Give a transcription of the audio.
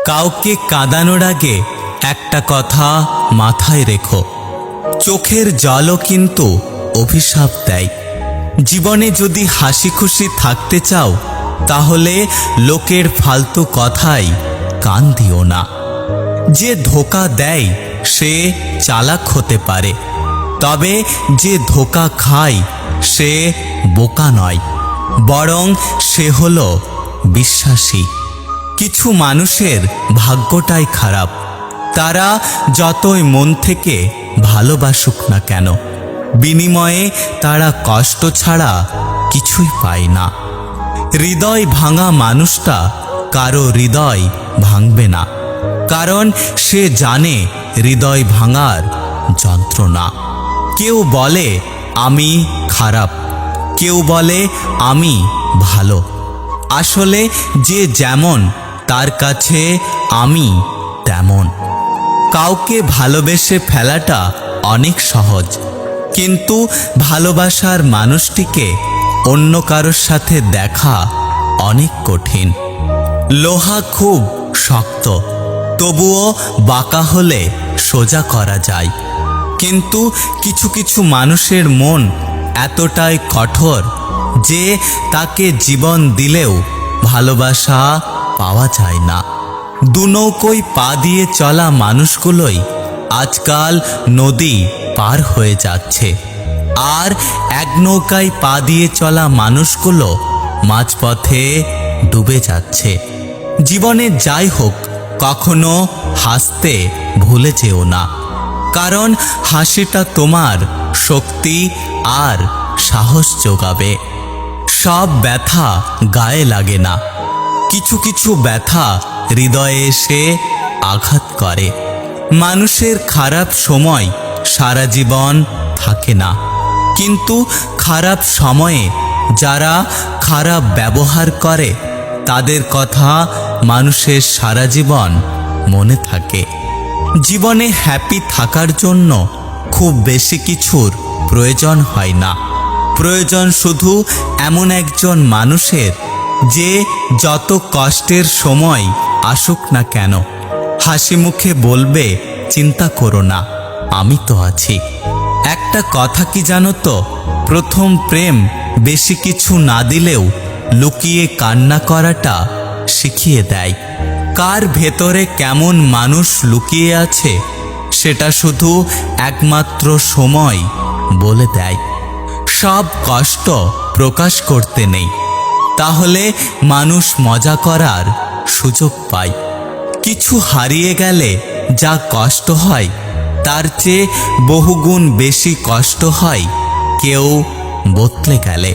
কাউকে কাঁদানোর আগে একটা কথা মাথায় রেখো, চোখের জলও কিন্তু অভিশাপ দেয়। জীবনে যদি হাসি খুশি থাকতে চাও তাহলে লোকের ফালতু কথায় কান দিও না। যে ধোঁকা দেয় সে চালাক হতে পারে, তবে যে ধোঁকা খায় সে বোকা নয়, বরং সে হলো বিশ্বাসী। কিছু মানুষের ভাগ্যটাই খারাপ, তারা যতই মন থেকে ভালোবাসুক না কেন, বিনিময়ে তারা কষ্ট ছাড়া কিছুই পায় না। হৃদয় ভাঙা মানুষটা কারো হৃদয় ভাঙবে না, কারণ সে জানে হৃদয় ভাঙার যন্ত্রণা। কেউ বলে আমি খারাপ, কেউ বলে আমি ভালো। আসলে যে যেমন তার কাছে আমি তেমন। কাউকে ভালোবেসে ফেলাটা অনেক সহজ, কিন্তু ভালোবাসার মানুষটিকে অন্য কারোর সাথে দেখা অনেক কঠিন। লোহা খুব শক্ত, তবুও বাঁকা হলে সোজা করা যায়, কিন্তু কিছু কিছু মানুষের মন এতটাই কঠোর যে তাকে জীবন দিলেও ভালোবাসা পাওয়া যায় না। দুনৌকোয় পা দিয়ে চলা মানুষগুলোই আজকাল নদী পার হয়ে যাচ্ছে, আর এক নৌকায় পা দিয়ে চলা মানুষগুলো মাঝপথে ডুবে যাচ্ছে। জীবনে যাই হোক, কখনো হাসতে ভুলে যেও না, কারণ হাসিটা তোমার শক্তি আর সাহস যোগাবে। সব ব্যথা গায়ে লাগে না, কিছু কিছু ব্যথা হৃদয়ে এসে আঘাত করে। মানুষের খারাপ সময় সারা জীবন থাকে না, কিন্তু খারাপ সময়ে যারা খারাপ ব্যবহার করে তাদের কথা মানুষের সারা জীবন মনে থাকে। জীবনে হ্যাপি থাকার জন্য খুব বেশি কিছুর প্রয়োজন হয় না, প্রয়োজন শুধু এমন একজন মানুষের যে যত কষ্টের সময় আসুক না কেন হাসি মুখে বলবে চিন্তা করো না, আমি তো আছি। একটা কথা কি জানো তো, প্রথম প্রেম বেশি কিছু না দিলেও লুকিয়ে কান্না করাটা শিখিয়ে দেয়। কার ভেতরে কেমন মানুষ লুকিয়ে আছে সেটা শুধু একমাত্র সময় বলে দেয়। সব কষ্ট প্রকাশ করতে নেই, তাহলে মানুষ মজা করার সুযোগ পায়। কিছু হারিয়ে গেলে যা কষ্ট হয় তার চেয়ে বহুগুণ বেশি কষ্ট হয় কেউ বদলে গেলে।